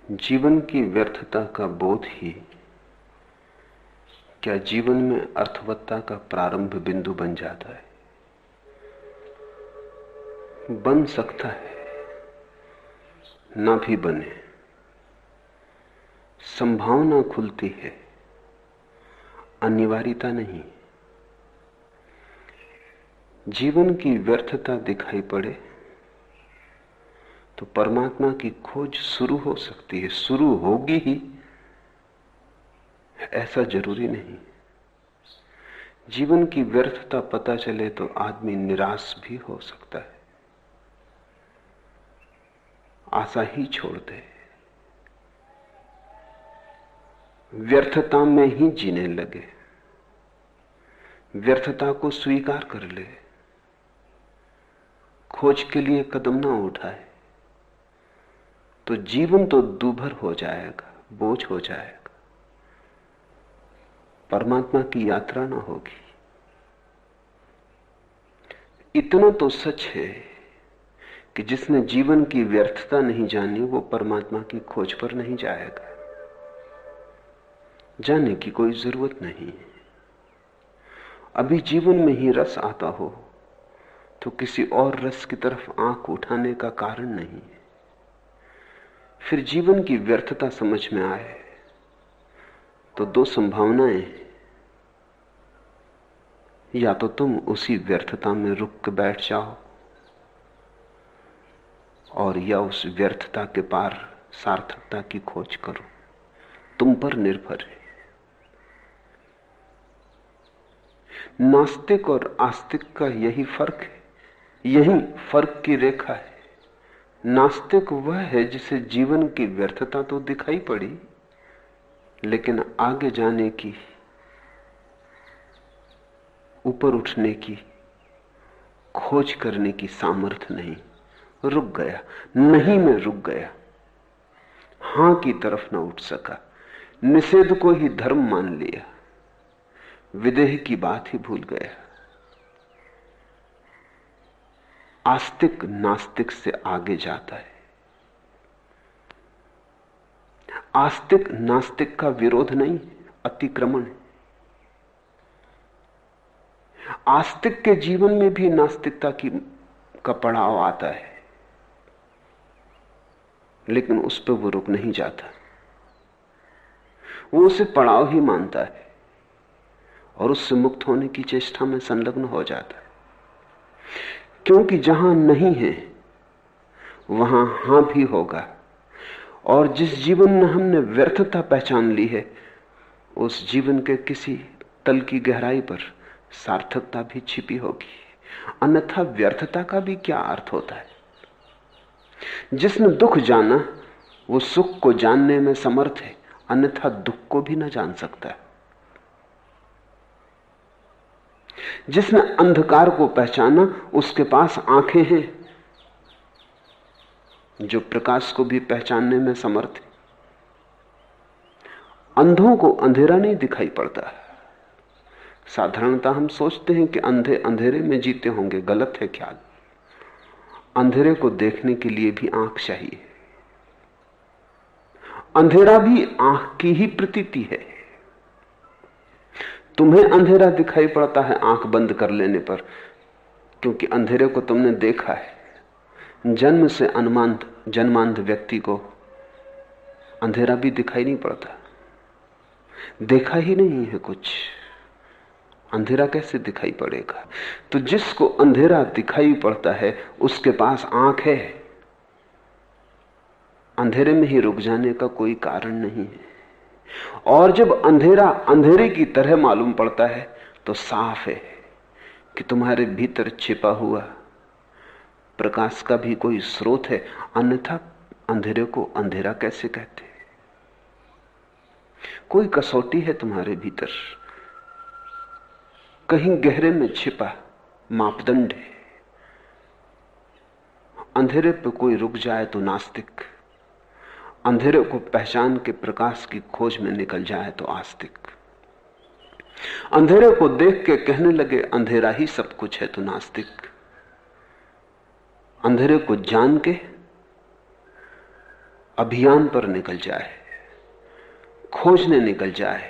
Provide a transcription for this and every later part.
जीवन की व्यर्थता का बोध ही क्या जीवन में अर्थवत्ता का प्रारंभ बिंदु बन जाता है? बन सकता है, ना भी बने। संभावना खुलती है, अनिवार्यता नहीं। जीवन की व्यर्थता दिखाई पड़े तो परमात्मा की खोज शुरू हो सकती है, शुरू होगी ही, ऐसा जरूरी नहीं। जीवन की व्यर्थता पता चले तो आदमी निराश भी हो सकता है, आशा ही छोड़ दे, व्यर्थता में ही जीने लगे, व्यर्थता को स्वीकार कर ले, खोज के लिए कदम ना उठाए तो जीवन तो दूभर हो जाएगा, बोझ हो जाएगा, परमात्मा की यात्रा ना होगी। इतना तो सच है कि जिसने जीवन की व्यर्थता नहीं जानी वो परमात्मा की खोज पर नहीं जाएगा। जाने की कोई जरूरत नहीं। अभी जीवन में ही रस आता हो तो किसी और रस की तरफ आंख उठाने का कारण नहीं। फिर जीवन की व्यर्थता समझ में आए तो दो संभावनाएं हैं। या तो तुम उसी व्यर्थता में रुक के बैठ जाओ और या उस व्यर्थता के पार सार्थकता की खोज करो। तुम पर निर्भर है। नास्तिक और आस्तिक का यही फर्क है, यही फर्क की रेखा है। नास्तिक वह है जिसे जीवन की व्यर्थता तो दिखाई पड़ी लेकिन आगे जाने की, ऊपर उठने की, खोज करने की सामर्थ्य नहीं। रुक गया, नहीं में रुक गया, हां की तरफ न उठ सका, निषेध को ही धर्म मान लिया, विदेह की बात ही भूल गया। आस्तिक नास्तिक से आगे जाता है। आस्तिक नास्तिक का विरोध नहीं, अतिक्रमण है। आस्तिक के जीवन में भी नास्तिकता का पड़ाव आता है लेकिन उस पर वो रुक नहीं जाता। वो उसे पड़ाव ही मानता है और उससे मुक्त होने की चेष्टा में संलग्न हो जाता है। क्योंकि जहां नहीं है वहां हां भी होगा। और जिस जीवन में हमने व्यर्थता पहचान ली है उस जीवन के किसी तल की गहराई पर सार्थकता भी छिपी होगी। अन्यथा व्यर्थता का भी क्या अर्थ होता है? जिसने दुख जाना वो सुख को जानने में समर्थ है, अन्यथा दुख को भी न जान सकता है। जिसने अंधकार को पहचाना उसके पास आंखें हैं जो प्रकाश को भी पहचानने में समर्थ है। अंधों को अंधेरा नहीं दिखाई पड़ता। साधारणतः हम सोचते हैं कि अंधे अंधेरे में जीते होंगे, गलत है ख्याल। अंधेरे को देखने के लिए भी आंख चाहिए। अंधेरा भी आंख की ही प्रतीति है। तुम्हें अंधेरा दिखाई पड़ता है आंख बंद कर लेने पर, क्योंकि अंधेरे को तुमने देखा है। जन्म से जन्मांध व्यक्ति को अंधेरा भी दिखाई नहीं पड़ता, देखा ही नहीं है कुछ, अंधेरा कैसे दिखाई पड़ेगा? तो जिसको अंधेरा दिखाई पड़ता है उसके पास आंख है। अंधेरे में ही रुक जाने का कोई कारण नहीं है। और जब अंधेरा अंधेरे की तरह मालूम पड़ता है तो साफ है कि तुम्हारे भीतर छिपा हुआ प्रकाश का भी कोई स्रोत है। अन्यथा अंधेरे को अंधेरा कैसे कहते? कोई कसौटी है तुम्हारे भीतर, कहीं गहरे में छिपा मापदंड है। अंधेरे पे कोई रुक जाए तो नास्तिक, अंधेरे को पहचान के प्रकाश की खोज में निकल जाए तो आस्तिक, अंधेरे को देख के कहने लगे अंधेरा ही सब कुछ है तो नास्तिक, अंधेरे को जान के अभियान पर निकल जाए, खोजने निकल जाए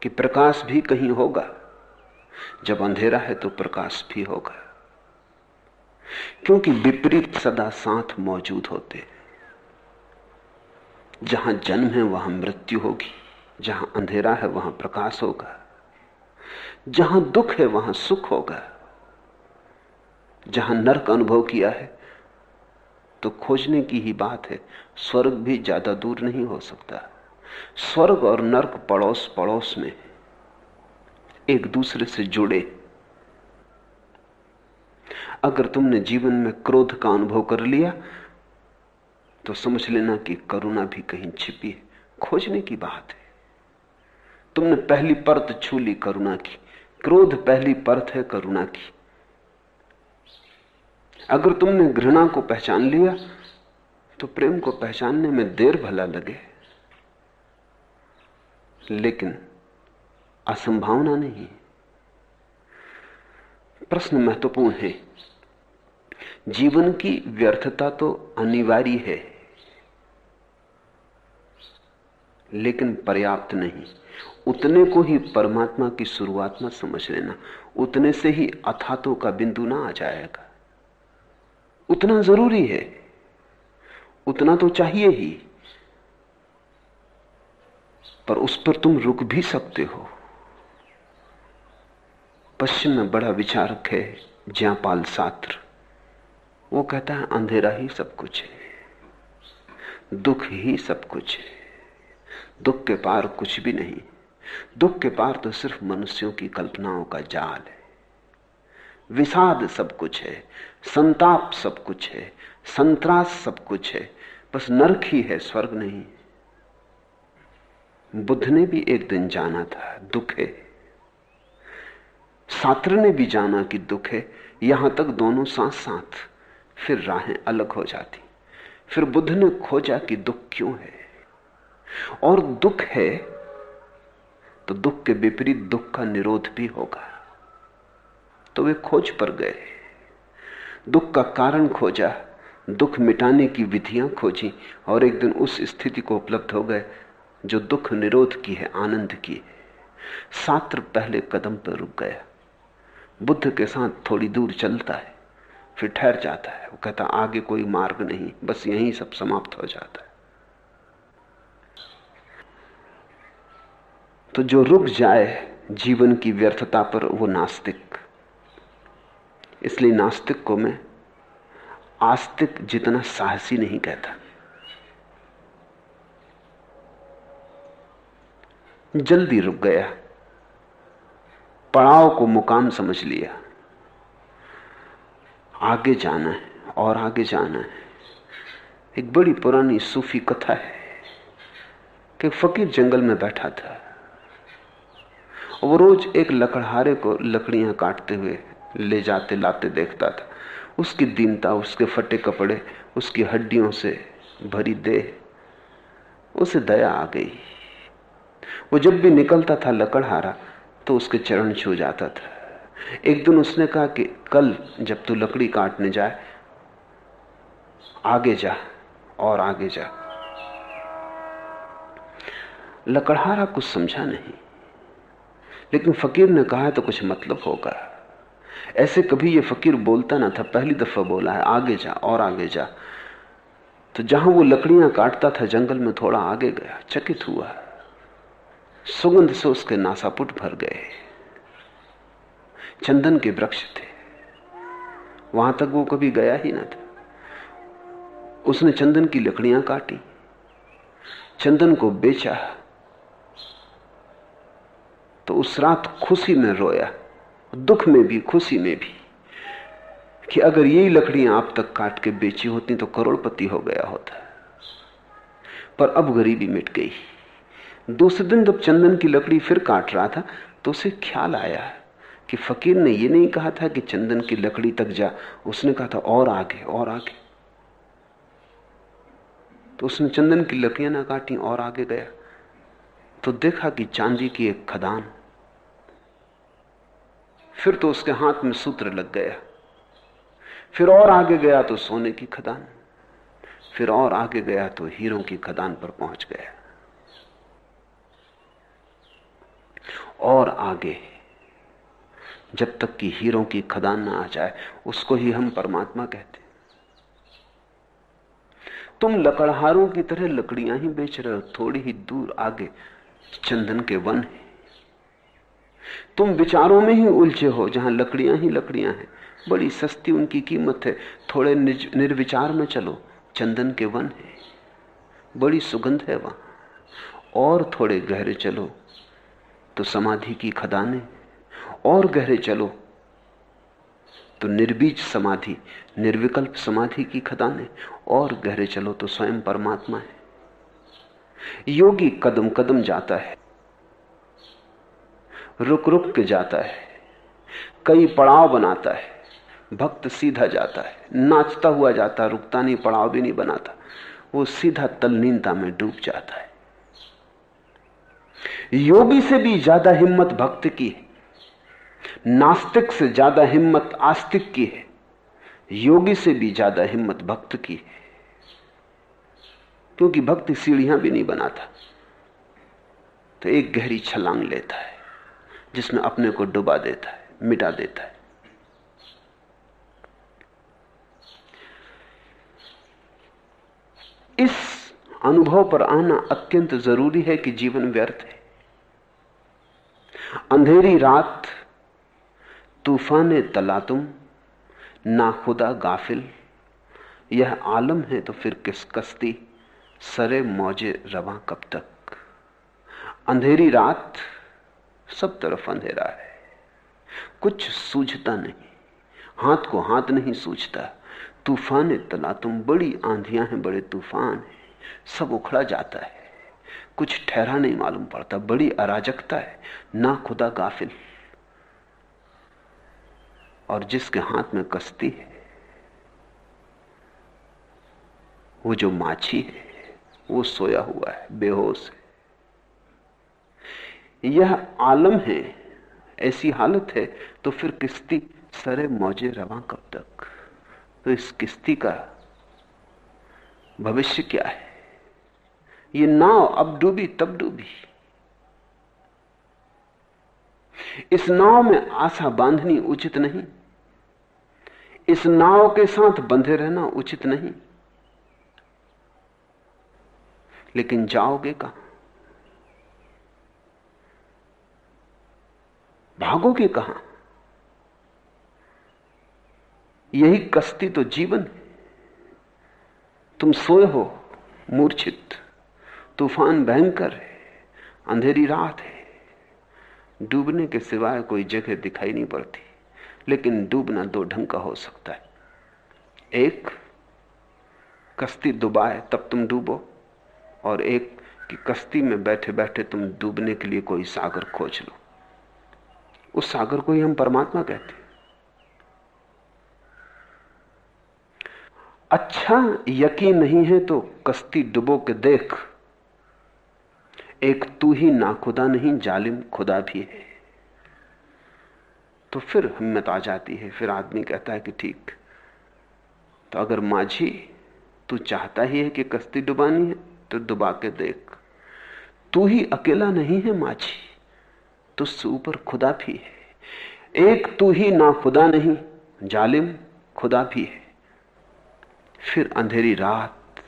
कि प्रकाश भी कहीं होगा। जब अंधेरा है तो प्रकाश भी होगा, क्योंकि विपरीत सदा साथ मौजूद होते हैं। जहां जन्म है वहां मृत्यु होगी, जहां अंधेरा है वहां प्रकाश होगा, जहां दुख है वहां सुख होगा। जहां नरक अनुभव किया है तो खोजने की ही बात है, स्वर्ग भी ज्यादा दूर नहीं हो सकता। स्वर्ग और नरक पड़ोस पड़ोस में, एक दूसरे से जुड़े। अगर तुमने जीवन में क्रोध का अनुभव कर लिया तो समझ लेना कि करुणा भी कहीं छिपी है। खोजने की बात है। तुमने पहली परत छू ली करुणा की, क्रोध पहली परत है करुणा की। अगर तुमने घृणा को पहचान लिया तो प्रेम को पहचानने में देर भला लगे, लेकिन असंभावना नहीं। प्रश्न महत्वपूर्ण है। जीवन की व्यर्थता तो अनिवार्य है, लेकिन पर्याप्त नहीं। उतने को ही परमात्मा की शुरुआत में समझ लेना, उतने से ही अथातों का बिंदु ना आ जाएगा। उतना जरूरी है, उतना तो चाहिए ही, पर उस पर तुम रुक भी सकते हो। पश्चिम में बड़ा विचारक है ज्यापाल सात्र, वो कहता है अंधेरा ही सब कुछ है, दुख ही सब कुछ है, दुख के पार कुछ भी नहीं। दुख के पार तो सिर्फ मनुष्यों की कल्पनाओं का जाल है। विषाद सब कुछ है, संताप सब कुछ है, संत्रास सब कुछ है, बस नरक ही है, स्वर्ग नहीं। बुद्ध ने भी एक दिन जाना था दुख है, सात्र ने भी जाना कि दुख है, यहां तक दोनों साथ साथ, फिर राहें अलग हो जाती। फिर बुद्ध ने खोजा कि दुख क्यों है, और दुख है तो दुख के विपरीत दुख का निरोध भी होगा। तो वे खोज पर गए, दुख का कारण खोजा, दुख मिटाने की विधियां खोजी, और एक दिन उस स्थिति को उपलब्ध हो गए जो दुख निरोध की है, आनंद की है। सात्र पहले कदम पर रुक गया, बुद्ध के साथ थोड़ी दूर चलता है, फिर ठहर जाता है। वो कहता आगे कोई मार्ग नहीं, बस यहीं सब समाप्त हो जाता है। तो जो रुक जाए जीवन की व्यर्थता पर वो नास्तिक। इसलिए नास्तिक को मैं आस्तिक जितना साहसी नहीं कहता। जल्दी रुक गया, पड़ाव को मुकाम समझ लिया, आगे जाना है और आगे जाना है। एक बड़ी पुरानी सूफी कथा है कि फकीर जंगल में बैठा था, वो रोज एक लकड़हारे को लकड़ियां काटते हुए ले जाते लाते देखता था। उसकी दीनता, उसके फटे कपड़े, उसकी हड्डियों से भरी देह, उसे दया आ गई। वो जब भी निकलता था लकड़हारा तो उसके चरण छू जाता था। एक दिन उसने कहा कि कल जब तू लकड़ी काटने जाए, आगे जा और आगे जा। लकड़हारा कुछ समझा नहीं, लेकिन फकीर ने कहा तो कुछ मतलब होगा। ऐसे कभी ये फकीर बोलता ना था, पहली दफा बोला है आगे जा और आगे जा। तो जहां वो लकड़ियां काटता था जंगल में थोड़ा आगे गया, चकित हुआ, सुगंध से उसके नासापुट भर गए। चंदन के वृक्ष थे, वहां तक वो कभी गया ही ना था। उसने चंदन की लकड़ियां काटी, चंदन को बेचा, तो उस रात खुशी में रोया, दुख में भी खुशी में भी, कि अगर यही लकड़ियां आप तक काट के बेची होती तो करोड़पति हो गया होता। पर अब गरीबी मिट गई। दूसरे दिन जब चंदन की लकड़ी फिर काट रहा था तो उसे ख्याल आया कि फकीर ने यह नहीं कहा था कि चंदन की लकड़ी तक जा, उसने कहा था और आगे और आगे। तो उसने चंदन की लकड़ियां ना काटी और आगे गया तो देखा कि चांदी की एक खदान। फिर तो उसके हाथ में सूत्र लग गया। फिर और आगे गया तो सोने की खदान। फिर और आगे गया तो हीरों की खदान पर पहुंच गया, और आगे, जब तक कि हीरों की खदान ना आ जाए उसको ही हम परमात्मा कहते। तुम लकड़हारों की तरह लकड़ियां ही बेच रहे हो, थोड़ी ही दूर आगे चंदन के वन है। तुम विचारों में ही उलझे हो, जहां लकड़ियां ही लकड़ियां हैं, बड़ी सस्ती उनकी कीमत है। थोड़े निर्विचार में चलो, चंदन के वन है, बड़ी सुगंध है वहां। और थोड़े गहरे चलो तो समाधि की खदानें, और गहरे चलो तो निर्बीज समाधि, निर्विकल्प समाधि की खदानें, और गहरे चलो तो स्वयं परमात्मा है। योगी कदम कदम जाता है, रुक रुक के जाता है, कई पड़ाव बनाता है। भक्त सीधा जाता है, नाचता हुआ जाता है, रुकता नहीं, पड़ाव भी नहीं बनाता, वो सीधा तल्लीनता में डूब जाता है। योगी से भी ज्यादा हिम्मत भक्त की है, नास्तिक से ज्यादा हिम्मत आस्तिक की है, योगी से भी ज्यादा हिम्मत भक्त की है। क्योंकि भक्ति सीढ़ियां भी नहीं बनाता, तो एक गहरी छलांग लेता है जिसमें अपने को डुबा देता है, मिटा देता है। इस अनुभव पर आना अत्यंत जरूरी है कि जीवन व्यर्थ है। अंधेरी रात, तूफाने तलातुम, ना खुदा गाफिल, यह आलम है तो फिर किस कश्ती, सरे मौजे रवां कब तक। अंधेरी रात, सब तरफ अंधेरा है, कुछ सूझता नहीं, हाथ को हाथ नहीं सूझता। तूफाने तलातुम, बड़ी आंधियां हैं, बड़े तूफान हैं, सब उखड़ा जाता है, कुछ ठहरा नहीं मालूम पड़ता, बड़ी अराजकता है। ना खुदा गाफिल, और जिसके हाथ में कश्ती है, वो जो माछी है, वो सोया हुआ है, बेहोश है। यह आलम है, ऐसी हालत है, तो फिर किश्ती सरे मौजे रवां कब तक। तो इस किश्ती का भविष्य क्या है? ये नाव अब डूबी तब डूबी। इस नाव में आशा बांधनी उचित नहीं, इस नाव के साथ बंधे रहना उचित नहीं। लेकिन जाओगे कहां? भागोगे कहां? यही कश्ती तो जीवन है। तुम सोए हो मूर्छित, तूफान भयंकर है, अंधेरी रात है, डूबने के सिवाय कोई जगह दिखाई नहीं पड़ती। लेकिन डूबना दो ढंग का हो सकता है। एक, कश्ती डुबाए तब तुम डूबो, और एक कि कश्ती में बैठे बैठे तुम डूबने के लिए कोई सागर खोज लो। उस सागर को ही हम परमात्मा कहते हैं। अच्छा यकीन नहीं है तो कश्ती डुबो के देख, एक तू ही नाखुदा नहीं, जालिम खुदा भी है। तो फिर हिम्मत आ जाती है, फिर आदमी कहता है कि ठीक, तो अगर माझी तू चाहता ही है कि कश्ती डुबानी है तो डुबा के देख। तू ही अकेला नहीं है माझी, तुझसे ऊपर खुदा भी है। एक तू ही नाखुदा नहीं, जालिम खुदा भी है। फिर अंधेरी रात,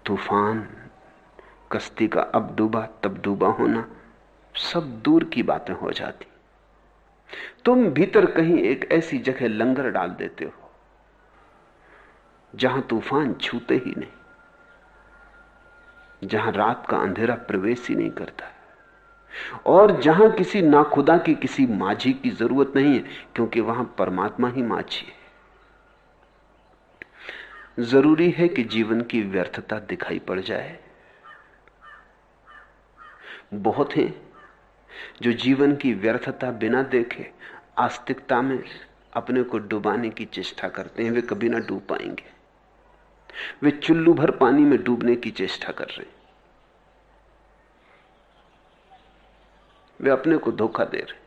तूफान, कश्ती का अब डूबा तब डूबा होना, सब दूर की बातें हो जाती। तुम भीतर कहीं एक ऐसी जगह लंगर डाल देते हो जहां तूफान छूते ही नहीं, जहां रात का अंधेरा प्रवेश ही नहीं करता, और जहां किसी नाखुदा की, किसी माझी की जरूरत नहीं है, क्योंकि वहां परमात्मा ही माझी है। जरूरी है कि जीवन की व्यर्थता दिखाई पड़ जाए। बहुत हैं जो जीवन की व्यर्थता बिना देखे आस्तिकता में अपने को डुबाने की चेष्टा करते हैं। वे कभी ना डूब पाएंगे, वे चुल्लू भर पानी में डूबने की चेष्टा कर रहे हैं, वे अपने को धोखा दे रहे हैं।